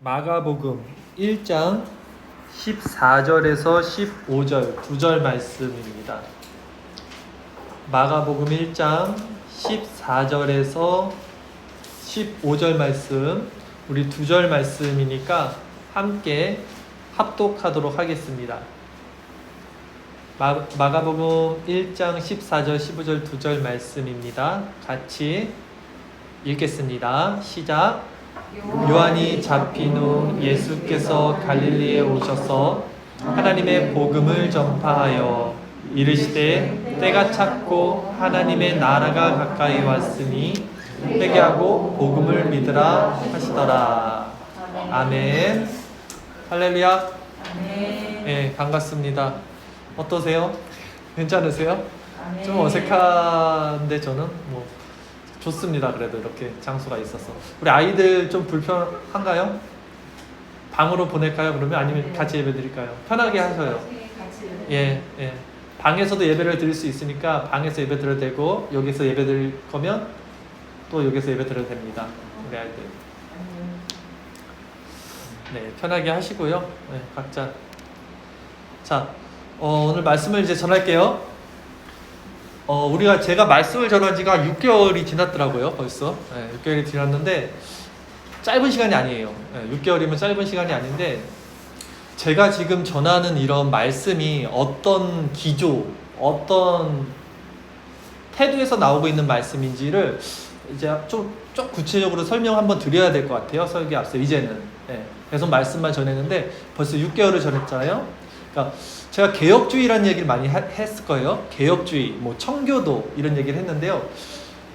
마가복음 1장 14절에서 15절 두 절 말씀입니다. 마가복음 1장 14절에서 15절 말씀, 우리 두 절 말씀이니까 함께 합독하도록 하겠습니다. 마가복음 1장 14절 15절 두 절 말씀입니다. 같이 읽겠습니다. 시작. 요한이 잡힌 후 예수께서 갈릴리에 오셔서 하나님의 복음을 전파하여 이르시되 때가 찼고 하나님의 나라가 가까이 왔으니 회개하고 복음을 믿으라 하시더라. 아멘. 할렐루야. 네, 반갑습니다. 어떠세요? 괜찮으세요? 좀 어색한데 저는 좋습니다. 그래도 이렇게 장소가 있어서. 우리 아이들 좀 불편한가요? 방으로 보낼까요? 그러면 아니면 같이 예배 드릴까요? 편하게 하셔요. 예. 방에서도 예배를 드릴 수 있으니까 방에서 예배 드려도 되고, 여기서 예배 드릴 거면 또 여기서 예배 드려도 됩니다. 우리 아이들. 네, 편하게 하시고요. 네, 각자. 자, 오늘 말씀을 이제 전할게요. 제가 말씀을 전한 지가 6개월이 지났더라고요, 벌써. 네, 6개월이 지났는데, 짧은 시간이 아니에요. 네, 6개월이면 짧은 시간이 아닌데, 제가 지금 전하는 이런 말씀이 어떤 기조, 어떤 태도에서 나오고 있는 말씀인지를 이제 좀 구체적으로 설명 한번 드려야 될 것 같아요, 설교 앞서, 이제는. 네, 계속 말씀만 전했는데, 벌써 6개월을 전했잖아요. 그러니까, 제가 개혁주의라는 얘기를 많이 했을 거예요. 개혁주의, 청교도 이런 얘기를 했는데요.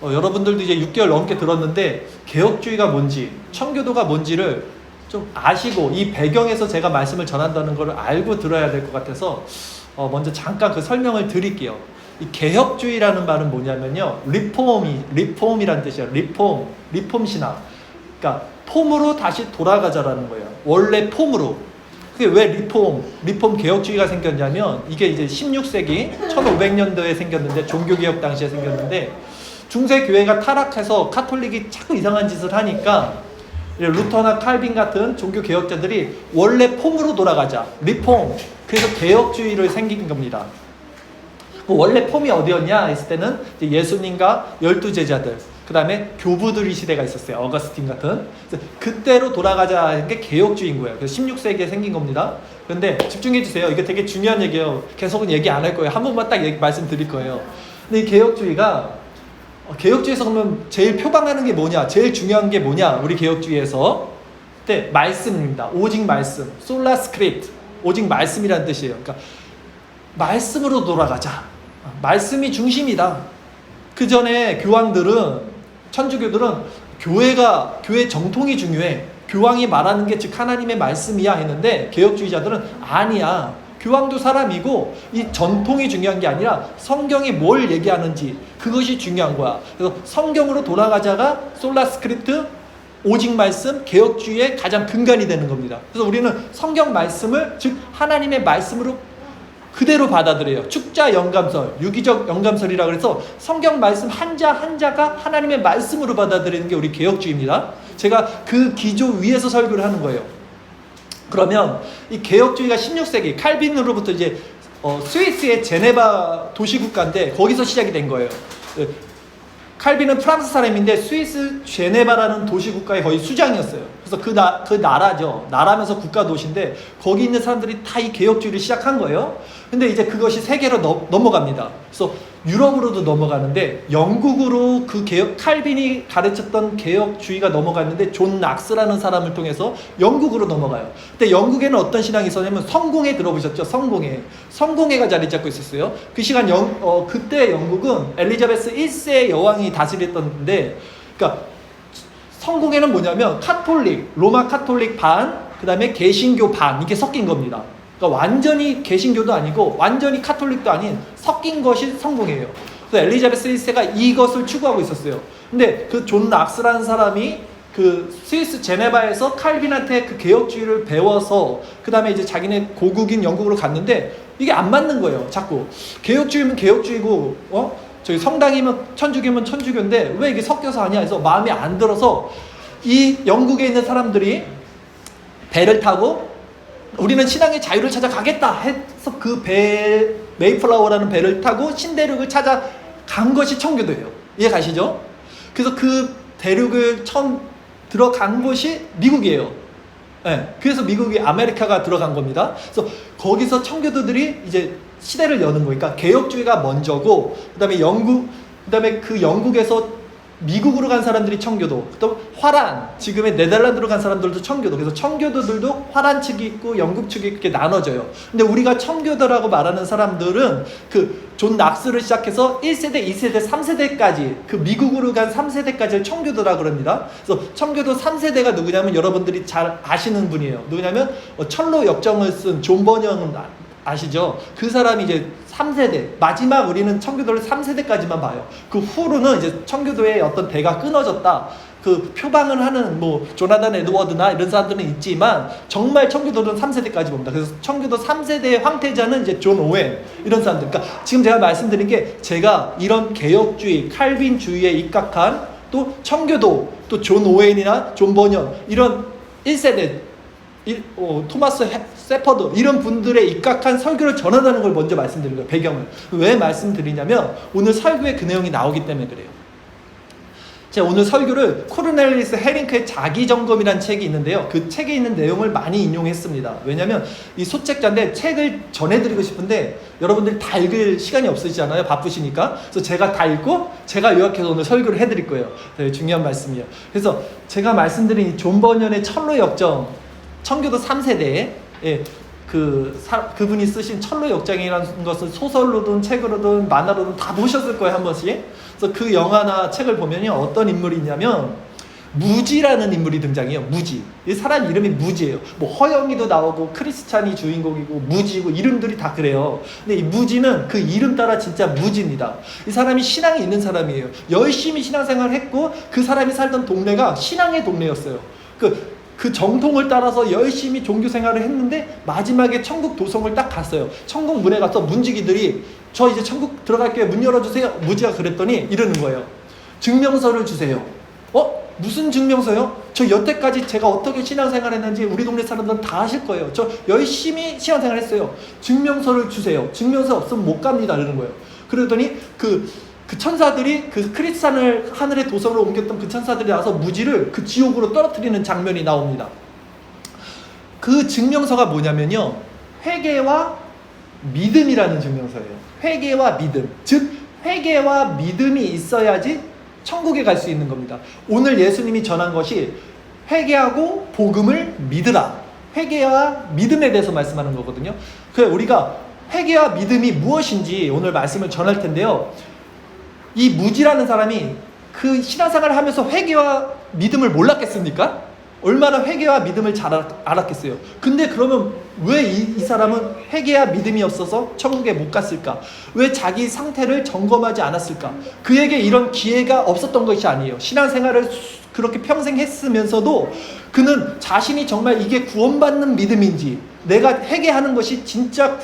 여러분들도 이제 6개월 넘게 들었는데 개혁주의가 뭔지, 청교도가 뭔지를 좀 아시고 이 배경에서 제가 말씀을 전한다는 걸 알고 들어야 될 것 같아서 먼저 잠깐 그 설명을 드릴게요. 이 개혁주의라는 말은 뭐냐면요. 리폼이라는 뜻이에요. 리폼 신학. 그러니까 폼으로 다시 돌아가자라는 거예요. 원래 폼으로. 그게 왜 리폼 개혁주의가 생겼냐면, 이게 이제 16세기 1500년도에 생겼는데, 종교개혁 당시에 생겼는데, 중세 교회가 타락해서 카톨릭이 자꾸 이상한 짓을 하니까 루터나 칼빈 같은 종교 개혁자들이 원래 폼으로 돌아가자, 리폼. 그래서 개혁주의를 생긴 겁니다. 원래 폼이 어디였냐 했을 때는 예수님과 12제자들, 그 다음에 교부들의 시대가 있었어요. 어거스틴 같은. 그때로 돌아가자는 게 개혁주의인 거예요. 그래서 16세기에 생긴 겁니다. 그런데 집중해 주세요. 이거 되게 중요한 얘기예요. 계속은 얘기 안 할 거예요. 한 번만 딱 말씀드릴 거예요. 근데 이 개혁주의에서 그러면 제일 표방하는 게 뭐냐? 제일 중요한 게 뭐냐? 우리 개혁주의에서. 네, 말씀입니다. 오직 말씀. 솔라 스크립트. 오직 말씀이라는 뜻이에요. 그러니까 말씀으로 돌아가자. 말씀이 중심이다. 그 전에 교황들은, 천주교들은 교회 정통이 중요해. 교황이 말하는 게 즉 하나님의 말씀이야 했는데, 개혁주의자들은 아니야. 교황도 사람이고 이 전통이 중요한 게 아니라 성경이 뭘 얘기하는지, 그것이 중요한 거야. 그래서 성경으로 돌아가자가 솔라 스크립트, 오직 말씀, 개혁주의의 가장 근간이 되는 겁니다. 그래서 우리는 성경 말씀을 즉 하나님의 말씀으로 그대로 받아들여요. 축자 영감설, 유기적 영감설이라고 해서 성경 말씀 한자 한자가 하나님의 말씀으로 받아들이는 게 우리 개혁주의입니다. 제가 그 기조 위에서 설교를 하는 거예요. 그러면 이 개혁주의가 16세기 칼빈으로부터 이제 스위스의 제네바 도시국가인데 거기서 시작이 된 거예요. 칼빈은 프랑스 사람인데 스위스 제네바라는 도시국가의 거의 수장이었어요. 그래서 그 나라죠. 나라면서 국가 도시인데 거기 있는 사람들이 다 이 개혁주의를 시작한 거예요. 근데 이제 그것이 세계로 넘어갑니다. 그래서 유럽으로도 넘어가는데 영국으로 칼빈이 가르쳤던 개혁주의가 넘어갔는데 존 낙스라는 사람을 통해서 영국으로 넘어가요. 근데 영국에는 어떤 신앙이 있었냐면 성공회 들어보셨죠? 성공회가 자리 잡고 있었어요. 그 시간 그때 영국은 엘리자베스 1세 여왕이 다스렸던데, 그러니까 성공회는 뭐냐면 로마 카톨릭 반, 그 다음에 개신교 반, 이게 섞인 겁니다. 그러니까 완전히 개신교도 아니고 완전히 카톨릭도 아닌 섞인 것이 성공회예요. 그래서 엘리자베스 1세가 이것을 추구하고 있었어요. 근데 그 존 락스라는 사람이 그 스위스 제네바에서 칼빈한테 그 개혁주의를 배워서 그 다음에 이제 자기네 고국인 영국으로 갔는데 이게 안 맞는 거예요. 자꾸 개혁주의면 개혁주의고 저기 성당이면 천주교면 천주교인데 왜 이게 섞여서 하냐 해서 마음에 안 들어서 이 영국에 있는 사람들이 배를 타고 우리는 신앙의 자유를 찾아가겠다 해서 그 배, 메이플라워라는 배를 타고 신대륙을 찾아간 것이 청교도예요. 이해 가시죠? 그래서 그 대륙을 처음 들어간 곳이 미국이에요. 네, 그래서 미국이 아메리카가 들어간 겁니다. 그래서 거기서 청교도들이 이제 시대를 여는 거니까 그러니까 개혁주의가 먼저고, 그다음에 그다음에 그 영국에서 미국으로 간 사람들이 청교도, 또 화란, 지금의 네덜란드로 간 사람들도 청교도. 그래서 청교도들도 화란 측이 있고 영국 측이 이렇게 나눠져요. 근데 우리가 청교도라고 말하는 사람들은 그 존 낙스를 시작해서 1세대, 2세대, 3세대까지 그 미국으로 간 3세대까지를 청교도라고 그럽니다. 그래서 청교도 3세대가 누구냐면 여러분들이 잘 아시는 분이에요. 누구냐면 철로 역정을 쓴 존 번영 아시죠? 그 사람이 이제 3세대, 마지막 우리는 청교도를 3세대까지만 봐요. 그 후로는 이제 청교도의 어떤 대가 끊어졌다. 그 표방을 하는 뭐 조나단 에드워드나 이런 사람들은 있지만 정말 청교도는 3세대까지 봅니다. 그래서 청교도 3세대의 황태자는 이제 존 오웬 이런 사람들. 그러니까 지금 제가 말씀드린 게 제가 이런 개혁주의, 칼빈주의에 입각한 또 청교도, 또 존 오웬이나 존 버년 이런 1세대 토마스 세퍼드 이런 분들의 입각한 설교를 전하다는 걸 먼저 말씀드린 거예요. 배경을. 왜 말씀드리냐면 오늘 설교에 그 내용이 나오기 때문에 그래요. 제가 오늘 설교를 코르넬리우스 헤링크의 자기점검이라는 책이 있는데요. 그 책에 있는 내용을 많이 인용했습니다. 왜냐하면 이 소책자인데 책을 전해드리고 싶은데 여러분들이 다 읽을 시간이 없으시잖아요. 바쁘시니까. 그래서 제가 다 읽고 제가 요약해서 오늘 설교를 해드릴 거예요. 되게 중요한 말씀이에요. 그래서 제가 말씀드린 이 존 버년의 철로 역정, 청교도 3세대에 그분이 쓰신 철로 역정이라는 것을 소설로든 책으로든 만화로든 다 보셨을 거예요, 한 번씩. 그래서 그 영화나 책을 보면요, 어떤 인물이 있냐면 무지라는 인물이 등장해요. 무지. 이 사람 이름이 무지예요. 뭐 허영이도 나오고 크리스찬이 주인공이고 무지고 이름들이 다 그래요. 근데 이 무지는 그 이름 따라 진짜 무지입니다. 이 사람이 신앙이 있는 사람이에요. 열심히 신앙생활을 했고 그 사람이 살던 동네가 신앙의 동네였어요. 그 정통을 따라서 열심히 종교 생활을 했는데 마지막에 천국 도성을 딱 갔어요. 천국 문에 가서 문지기들이 저 이제 천국 들어갈게요. 문 열어주세요. 무지가 그랬더니 이러는 거예요. 증명서를 주세요. 무슨 증명서요? 저 여태까지 제가 어떻게 신앙생활 했는지 우리 동네 사람들은 다 아실 거예요. 저 열심히 신앙생활 했어요. 증명서를 주세요. 증명서 없으면 못 갑니다. 이러는 거예요. 그러더니 그 천사들이 그 크리스찬을 하늘의 도성으로 옮겼던 그 천사들이 나와서 무지를 그 지옥으로 떨어뜨리는 장면이 나옵니다. 그 증명서가 뭐냐면요, 회개와 믿음이라는 증명서예요. 회개와 믿음. 즉 회개와 믿음이 있어야지 천국에 갈 수 있는 겁니다. 오늘 예수님이 전한 것이 회개하고 복음을 믿으라. 회개와 믿음에 대해서 말씀하는 거거든요. 그래서 우리가 회개와 믿음이 무엇인지 오늘 말씀을 전할 텐데요. 이 무지라는 사람이 그 신앙생활을 하면서 회개와 믿음을 몰랐겠습니까? 얼마나 회개와 믿음을 잘 알았겠어요. 근데 그러면 왜 이 사람은 회개와 믿음이 없어서 천국에 못 갔을까? 왜 자기 상태를 점검하지 않았을까? 그에게 이런 기회가 없었던 것이 아니에요. 신앙생활을 그렇게 평생 했으면서도 그는 자신이 정말 이게 구원받는 믿음인지, 내가 회개하는 것이 진짜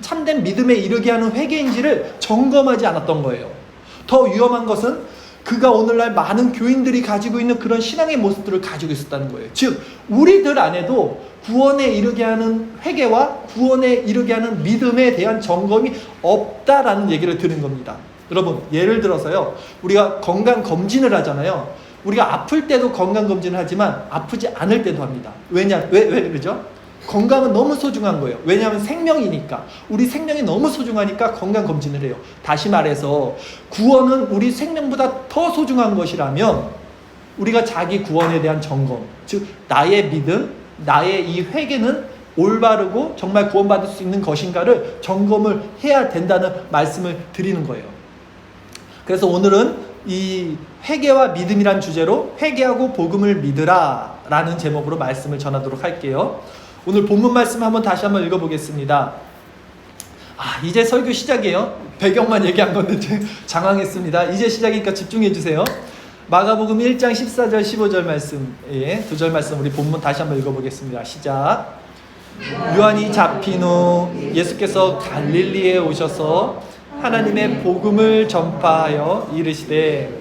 참된 믿음에 이르게 하는 회개인지를 점검하지 않았던 거예요. 더 위험한 것은 그가 오늘날 많은 교인들이 가지고 있는 그런 신앙의 모습들을 가지고 있었다는 거예요. 즉 우리들 안에도 구원에 이르게 하는 회개와 구원에 이르게 하는 믿음에 대한 점검이 없다라는 얘기를 들은 겁니다. 여러분, 예를 들어서요, 우리가 건강검진을 하잖아요. 우리가 아플 때도 건강검진을 하지만 아프지 않을 때도 합니다. 왜 그러죠? 건강은 너무 소중한 거예요. 왜냐하면 생명이니까. 우리 생명이 너무 소중하니까 건강검진을 해요. 다시 말해서 구원은 우리 생명보다 더 소중한 것이라면 우리가 자기 구원에 대한 점검, 즉 나의 믿음, 나의 이 회개는 올바르고 정말 구원받을 수 있는 것인가를 점검을 해야 된다는 말씀을 드리는 거예요. 그래서 오늘은 이 회개와 믿음이란 주제로 회개하고 복음을 믿으라 라는 제목으로 말씀을 전하도록 할게요. 오늘 본문 말씀 다시 한번 읽어보겠습니다. 이제 설교 시작이에요. 배경만 얘기한 건데 장황했습니다. 이제 시작이니까 집중해 주세요. 마가복음 1장 14절 15절 말씀, 두 절 말씀 우리 본문 다시 한번 읽어보겠습니다. 시작. 요한이 잡힌 후 예수께서 갈릴리에 오셔서 하나님의 복음을 전파하여 이르시되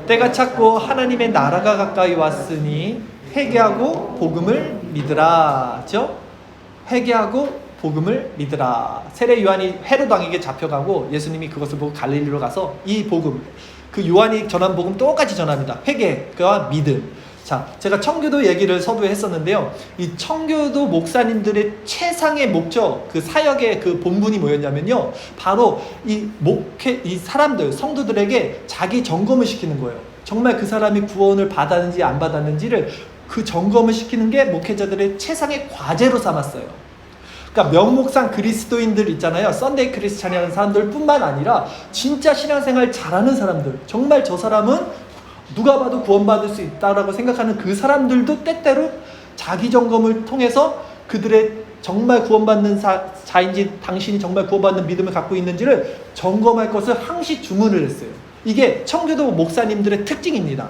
때가 찼고 하나님의 나라가 가까이 왔으니 회개하고 복음을 믿으라죠. 회개하고 복음을 믿으라. 세례 요한이 헤롯 왕에게 잡혀가고 예수님이 그것을 보고 갈릴리로 가서 이 복음, 그 요한이 전한 복음 똑같이 전합니다. 회개와 믿음. 자, 제가 청교도 얘기를 서두에 했었는데요. 이 청교도 목사님들의 최상의 목적, 그 사역의 그 본분이 뭐였냐면요, 바로 이 사람들, 성도들에게 자기 점검을 시키는 거예요. 정말 그 사람이 구원을 받았는지 안 받았는지를 그 점검을 시키는 게 목회자들의 최상의 과제로 삼았어요. 그러니까 명목상 그리스도인들 있잖아요. 썬데이 크리스찬이라는 사람들 뿐만 아니라 진짜 신앙생활 잘하는 사람들, 정말 저 사람은 누가 봐도 구원받을 수 있다라고 생각하는 그 사람들도 때때로 자기 점검을 통해서 그들의 정말 구원받는 자인지, 당신이 정말 구원받는 믿음을 갖고 있는지를 점검할 것을 항시 주문을 했어요. 이게 청교도 목사님들의 특징입니다.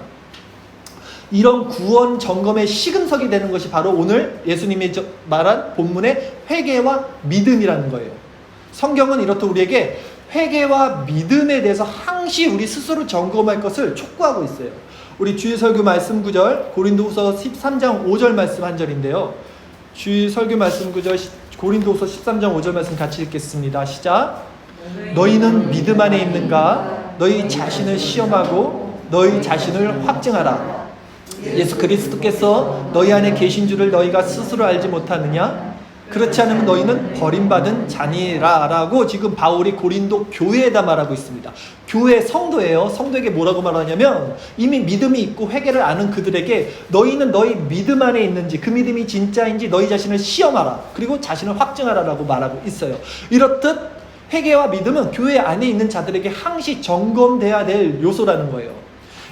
이런 구원 점검의 시금석이 되는 것이 바로 오늘 예수님이 말한 본문의 회개와 믿음이라는 거예요. 성경은 이렇듯 우리에게 회개와 믿음에 대해서 항시 우리 스스로 점검할 것을 촉구하고 있어요. 우리 주일 설교 말씀 구절, 고린도후서 13장 5절 말씀 한 절인데요. 주일 설교 말씀 구절, 고린도후서 13장 5절 말씀 같이 읽겠습니다. 시작. 너희는 믿음 안에 있는가? 너희 자신을 시험하고 너희 자신을 확증하라. 예수 그리스도께서 너희 안에 계신 줄을 너희가 스스로 알지 못하느냐? 그렇지 않으면 너희는 버림받은 자니라 라고 지금 바울이 고린도 교회에다 말하고 있습니다. 교회 성도예요. 성도에게 뭐라고 말하냐면 이미 믿음이 있고 회개를 아는 그들에게 너희는 너희 믿음 안에 있는지, 그 믿음이 진짜인지 너희 자신을 시험하라. 그리고 자신을 확증하라 라고 말하고 있어요. 이렇듯 회개와 믿음은 교회 안에 있는 자들에게 항시 점검돼야 될 요소라는 거예요.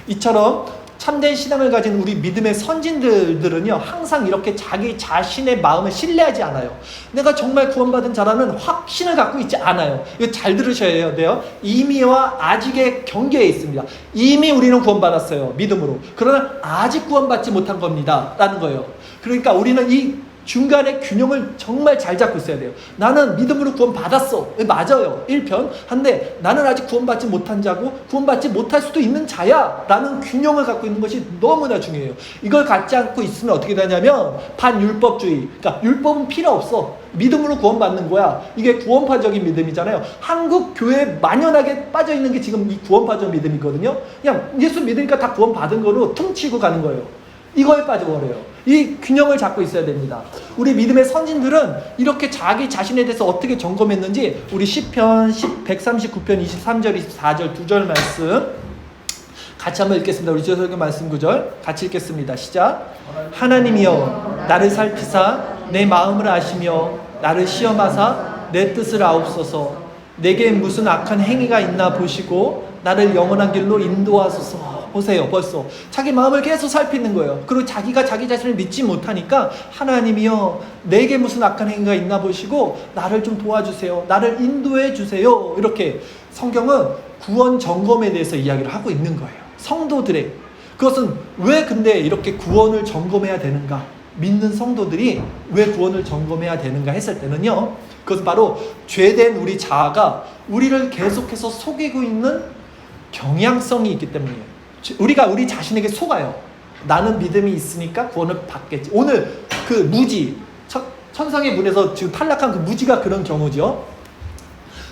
이처럼 참된 신앙을 가진 우리 믿음의 선진들은요, 항상 이렇게 자기 자신의 마음을 신뢰하지 않아요. 내가 정말 구원받은 자라는 확신을 갖고 있지 않아요. 이거 잘 들으셔야 돼요. 이미와 아직의 경계에 있습니다. 이미 우리는 구원받았어요, 믿음으로. 그러나 아직 구원받지 못한 겁니다 라는 거예요. 그러니까 우리는 이 중간의 균형을 정말 잘 잡고 있어야 돼요. 나는 믿음으로 구원받았어. 맞아요. 1편. 한데 나는 아직 구원받지 못한 자고 구원받지 못할 수도 있는 자야 라는 균형을 갖고 있는 것이 너무나 중요해요. 이걸 갖지 않고 있으면 어떻게 되냐면 반율법주의. 그러니까 율법은 필요 없어. 믿음으로 구원받는 거야. 이게 구원파적인 믿음이잖아요. 한국 교회에 만연하게 빠져있는 게 지금 이 구원파적 믿음이거든요. 그냥 예수 믿으니까 다 구원받은 거로 퉁치고 가는 거예요. 이거에 빠져버려요. 이 균형을 잡고 있어야 됩니다. 우리 믿음의 선진들은 이렇게 자기 자신에 대해서 어떻게 점검했는지 우리 시편 139편 23절 24절 두 절 말씀 같이 한번 읽겠습니다. 우리 주일설교 말씀 구절 같이 읽겠습니다. 시작. 하나님이여 나를 살피사 내 마음을 아시며 나를 시험하사 내 뜻을 아옵소서. 내게 무슨 악한 행위가 있나 보시고 나를 영원한 길로 인도하소서. 보세요. 벌써 자기 마음을 계속 살피는 거예요. 그리고 자기가 자기 자신을 믿지 못하니까 하나님이여 내게 무슨 악한 행위가 있나 보시고 나를 좀 도와주세요. 나를 인도해 주세요. 이렇게 성경은 구원 점검에 대해서 이야기를 하고 있는 거예요. 성도들의 그것은 왜 근데 이렇게 구원을 점검해야 되는가? 믿는 성도들이 왜 구원을 점검해야 되는가 했을 때는요, 그것은 바로 죄된 우리 자아가 우리를 계속해서 속이고 있는 경향성이 있기 때문이에요. 우리가 우리 자신에게 속아요. 나는 믿음이 있으니까 구원을 받겠지. 오늘 그 무지, 천상의 문에서 지금 탈락한 그 무지가 그런 경우죠.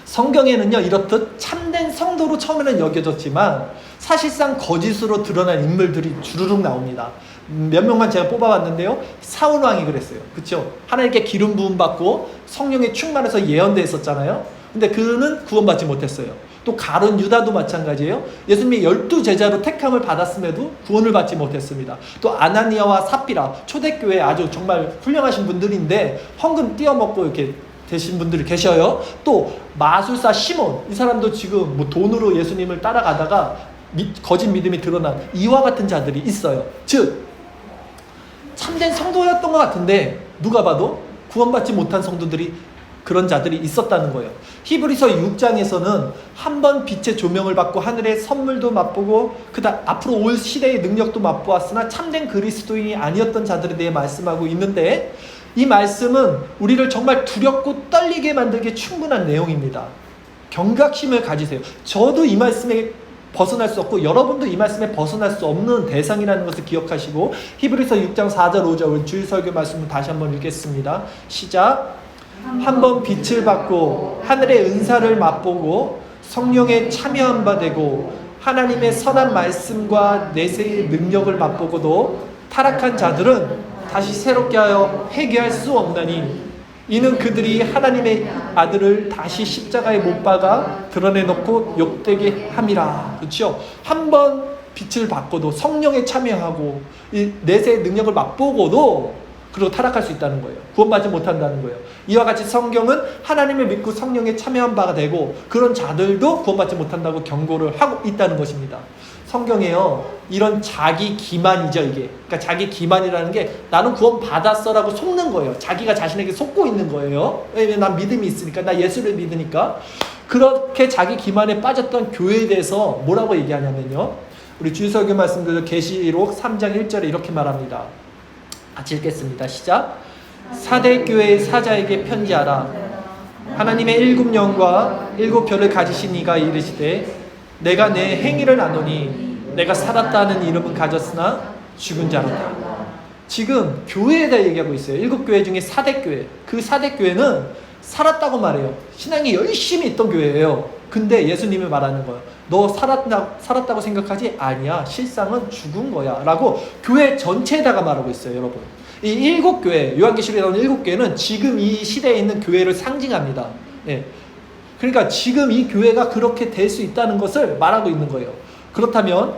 성경에는요, 이렇듯 참된 성도로 처음에는 여겨졌지만 사실상 거짓으로 드러난 인물들이 주르륵 나옵니다. 몇 명만 제가 뽑아봤는데요. 사울 왕이 그랬어요. 그렇죠? 하나님께 기름 부음 받고 성령의 충만해서 예언됐었잖아요. 근데 그는 구원받지 못했어요. 또 가룟 유다도 마찬가지예요. 예수님이 12제자로 택함을 받았음에도 구원을 받지 못했습니다. 또 아나니아와 삽비라, 초대교회 아주 정말 훌륭하신 분들인데 헌금 띄어먹고 이렇게 되신 분들이 계셔요. 또 마술사 시몬, 이 사람도 지금 뭐 돈으로 예수님을 따라가다가 거짓 믿음이 드러난 이와 같은 자들이 있어요. 즉 참된 성도였던 것 같은데 누가 봐도 구원받지 못한 성도들이, 그런 자들이 있었다는 거예요. 히브리서 6장에서는 한번 빛의 조명을 받고 하늘의 선물도 맛보고 그다음 앞으로 올 시대의 능력도 맛보았으나 참된 그리스도인이 아니었던 자들에 대해 말씀하고 있는데, 이 말씀은 우리를 정말 두렵고 떨리게 만들기에 충분한 내용입니다. 경각심을 가지세요. 저도 이 말씀에 벗어날 수 없고 여러분도 이 말씀에 벗어날 수 없는 대상이라는 것을 기억하시고 히브리서 6장 4절 5절 우리 주일 설교 말씀을 다시 한번 읽겠습니다. 시작. 한번 빛을 받고 하늘의 은사를 맛보고 성령에 참여한 바 되고 하나님의 선한 말씀과 내세의 능력을 맛보고도 타락한 자들은 다시 새롭게 하여 회개할 수 없나니 이는 그들이 하나님의 아들을 다시 십자가에 못 박아 드러내놓고 욕되게 함이라. 그렇죠? 한번 빛을 받고도 성령에 참여하고 이 내세의 능력을 맛보고도 그리고 타락할 수 있다는 거예요. 구원받지 못한다는 거예요. 이와 같이 성경은 하나님을 믿고 성령에 참여한 바가 되고 그런 자들도 구원받지 못한다고 경고를 하고 있다는 것입니다. 성경에요, 이런 자기 기만이죠, 이게. 그러니까 자기 기만이라는 게 나는 구원 받았어라고 속는 거예요. 자기가 자신에게 속고 있는 거예요. 왜냐면 난 믿음이 있으니까, 나 예수를 믿으니까. 그렇게 자기 기만에 빠졌던 교회에 대해서 뭐라고 얘기하냐면요, 우리 주일설교 말씀대로 계시록 3장 1절에 이렇게 말합니다. 같이 읽겠습니다. 시작. 사대 교회의 사자에게 편지하라. 하나님의 일곱 영과 일곱 별을 가지신 이가 이르시되 내가 내 행위를 아노니 내가 살았다는 이름은 가졌으나 죽은 자로다. 지금 교회에 대해 얘기하고 있어요. 일곱 교회 중에 사대 교회. 그 사대 교회는 살았다고 말해요. 신앙이 열심히 있던 교회예요. 근데 예수님이 말하는 거예요. 너 살았다고 생각하지? 아니야. 실상은 죽은 거야. 라고 교회 전체에다가 말하고 있어요, 여러분. 이 일곱 교회, 요한계시록에 나오는 일곱 교회는 지금 이 시대에 있는 교회를 상징합니다. 예. 그러니까 지금 이 교회가 그렇게 될 수 있다는 것을 말하고 있는 거예요. 그렇다면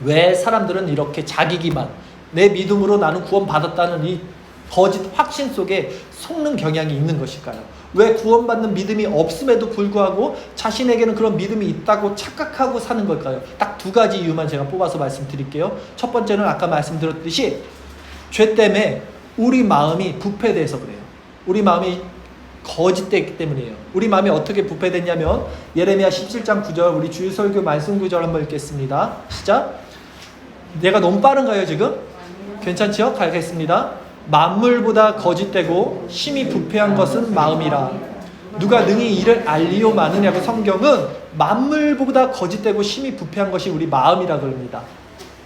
왜 사람들은 이렇게 자기 기만, 내 믿음으로 나는 구원받았다는 이 거짓 확신 속에 속는 경향이 있는 것일까요? 왜 구원받는 믿음이 없음에도 불구하고 자신에게는 그런 믿음이 있다고 착각하고 사는 걸까요? 딱 두 가지 이유만 제가 뽑아서 말씀드릴게요. 첫 번째는 아까 말씀드렸듯이 죄 때문에 우리 마음이 부패돼서 그래요. 우리 마음이 거짓됐기 때문이에요. 우리 마음이 어떻게 부패됐냐면 예레미야 17장 9절 우리 주일 설교 말씀 구절 한번 읽겠습니다. 시작. 내가 너무 빠른가요 지금? 괜찮죠? 가겠습니다. 만물보다 거짓되고 심히 부패한 것은 마음이라. 누가 능히 이를 알리오 마느냐고. 성경은 만물보다 거짓되고 심히 부패한 것이 우리 마음이라 그럽니다.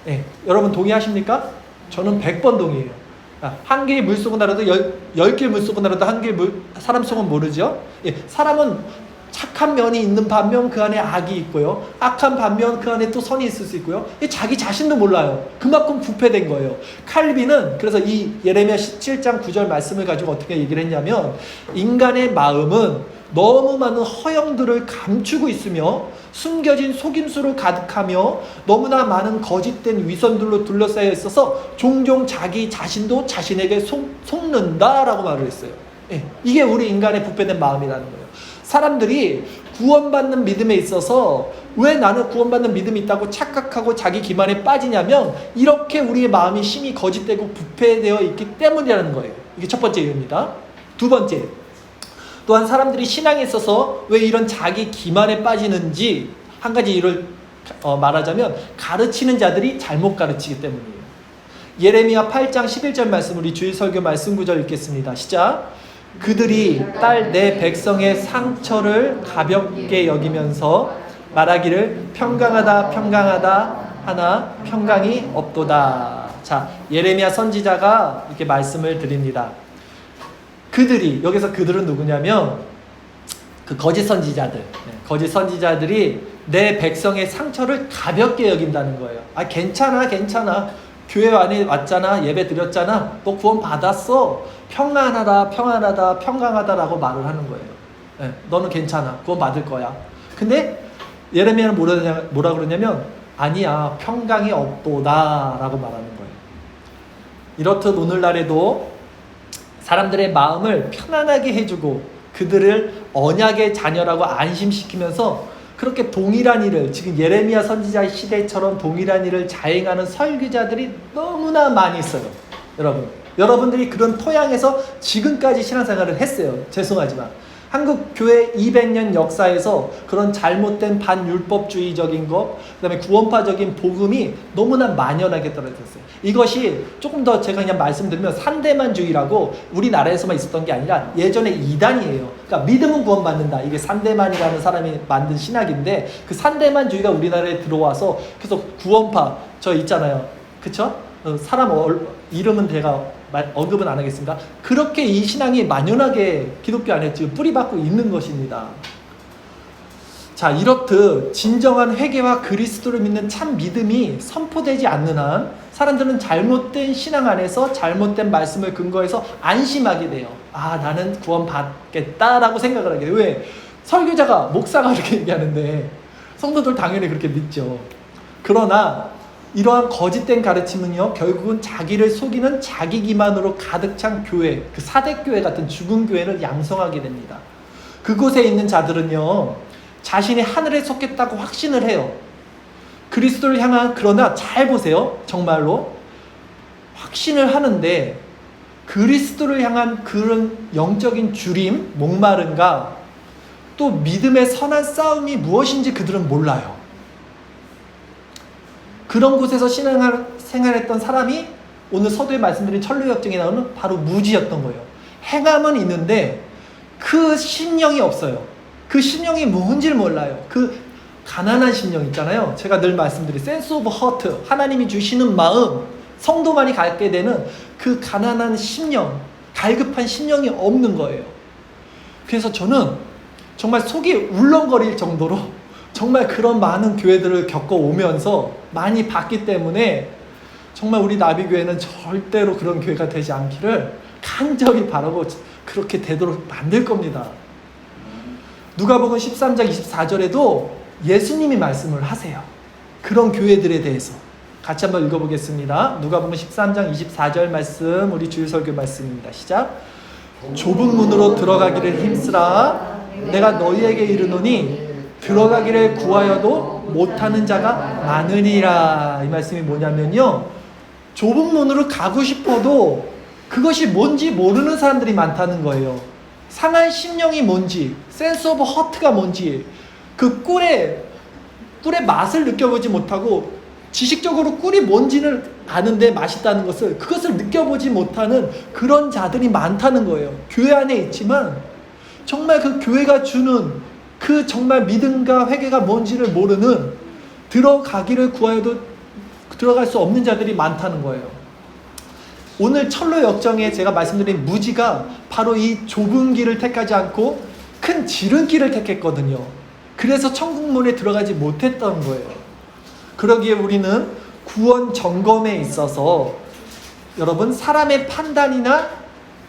네, 여러분 동의하십니까? 저는 100번 동의해요. 한 개의 물 속은 알아도 10개의 물 속은 알아도 한 개의 사람 속은 모르죠. 예, 사람은 착한 면이 있는 반면 그 안에 악이 있고요. 악한 반면 그 안에 또 선이 있을 수 있고요. 자기 자신도 몰라요. 그만큼 부패된 거예요. 칼빈은 그래서 이 예레미야 17장 9절 말씀을 가지고 어떻게 얘기를 했냐면 인간의 마음은 너무 많은 허영들을 감추고 있으며 숨겨진 속임수로 가득하며 너무나 많은 거짓된 위선들로 둘러싸여 있어서 종종 자기 자신도 자신에게 속는다라고 말을 했어요. 예, 이게 우리 인간의 부패된 마음이라는 거예요. 사람들이 구원받는 믿음에 있어서 왜 나는 구원받는 믿음이 있다고 착각하고 자기 기만에 빠지냐면 이렇게 우리의 마음이 심히 거짓되고 부패되어 있기 때문이라는 거예요. 이게 첫 번째 이유입니다. 두 번째, 또한 사람들이 신앙에 있어서 왜 이런 자기 기만에 빠지는지 한 가지 이유를 말하자면 가르치는 자들이 잘못 가르치기 때문이에요. 예레미야 8장 11절 말씀 우리 주일 설교 말씀 구절 읽겠습니다. 시작. 그들이 딸 내 백성의 상처를 가볍게 여기면서 말하기를 평강하다 평강하다 하나 평강이 없도다. 자, 예레미야 선지자가 이렇게 말씀을 드립니다. 그들이, 여기서 그들은 누구냐면 그 거짓 선지자들, 거짓 선지자들이 내 백성의 상처를 가볍게 여긴다는 거예요. 아, 괜찮아 교회 안에 왔잖아, 예배 드렸잖아, 너 구원 받았어, 평안하다 평안하다 평강하다라고 말을 하는 거예요. 너는 괜찮아, 구원 받을 거야. 근데 예레미야는 뭐라 그러냐면 아니야, 평강이 없도다 라고 말하는 거예요. 이렇듯 오늘날에도 사람들의 마음을 편안하게 해주고 그들을 언약의 자녀라고 안심시키면서 그렇게 동일한 일을, 지금 예레미야 선지자 시대처럼 동일한 일을 자행하는 설교자들이 너무나 많이 있어요. 여러분들이 그런 토양에서 지금까지 신앙생활을 했어요. 죄송하지만 한국 교회 200년 역사에서 그런 잘못된 반율법주의적인 것, 그다음에 구원파적인 복음이 너무나 만연하게 떨어졌어요. 이것이 조금 더 제가 그냥 말씀드리면 산데만주의라고 우리나라에서만 있었던 게 아니라 예전에 이단이에요. 그러니까 믿음은 구원받는다. 이게 산데만이라는 사람이 만든 신학인데 그 산데만주의가 우리나라에 들어와서 그래서 구원파 저 있잖아요. 그쵸? 사람 이름은 제가 언급은 안 하겠습니다. 그렇게 이 신앙이 만연하게 기독교 안에 지금 뿌리박고 있는 것입니다. 자, 이렇듯 진정한 회개와 그리스도를 믿는 참 믿음이 선포되지 않는 한 사람들은 잘못된 신앙 안에서 잘못된 말씀을 근거해서 안심하게 돼요. 아, 나는 구원받겠다라고 생각을 하게 돼요. 왜? 설교자가, 목사가 그렇게 얘기하는데 성도들 당연히 그렇게 믿죠. 그러나 이러한 거짓된 가르침은요, 결국은 자기를 속이는 자기 기만으로 가득 찬 교회, 그 사대교회 같은 죽은 교회를 양성하게 됩니다. 그곳에 있는 자들은요, 자신이 하늘에 속했다고 확신을 해요. 그리스도를 향한, 그러나 잘 보세요. 정말로 확신을 하는데 그리스도를 향한 그런 영적인 주림, 목마름과 또 믿음의 선한 싸움이 무엇인지 그들은 몰라요. 그런 곳에서 생활했던 사람이 오늘 서두에 말씀드린 천루역정에 나오는 바로 무지였던 거예요. 행함은 있는데 그 심령이 없어요. 그 심령이 뭔지를 몰라요. 그 가난한 심령 있잖아요. 제가 늘 말씀드린 센스 오브 허트, 하나님이 주시는 마음, 성도만이 갖게 되는 그 가난한 심령, 갈급한 심령이 없는 거예요. 그래서 저는 정말 속이 울렁거릴 정도로 정말 그런 많은 교회들을 겪어오면서 많이 봤기 때문에 정말 우리 나비교회는 절대로 그런 교회가 되지 않기를 간절히 바라고 그렇게 되도록 만들 겁니다. 누가복음 13장 24절에도 예수님이 말씀을 하세요. 그런 교회들에 대해서 같이 한번 읽어보겠습니다. 누가복음 13장 24절 말씀, 우리 주일설교 말씀입니다. 시작. 좁은 문으로 들어가기를 힘쓰라. 내가 너희에게 이르노니 들어가기를 구하여도 못하는 자가 많으리라. 이 말씀이 뭐냐면요, 좁은 문으로 가고 싶어도 그것이 뭔지 모르는 사람들이 많다는 거예요. 상한 심령이 뭔지, 센스 오브 허트가 뭔지, 그 꿀의 맛을 느껴보지 못하고 지식적으로 꿀이 뭔지는 아는데 맛있다는 것을, 그것을 느껴보지 못하는 그런 자들이 많다는 거예요. 교회 안에 있지만 정말 그 교회가 주는 그 정말 믿음과 회개가 뭔지를 모르는, 들어가기를 구하여도 들어갈 수 없는 자들이 많다는 거예요. 오늘 철로 역정에 제가 말씀드린 무지가 바로 이 좁은 길을 택하지 않고 큰 지름길을 택했거든요. 그래서 천국문에 들어가지 못했던 거예요. 그러기에 우리는 구원 점검에 있어서 여러분, 사람의 판단이나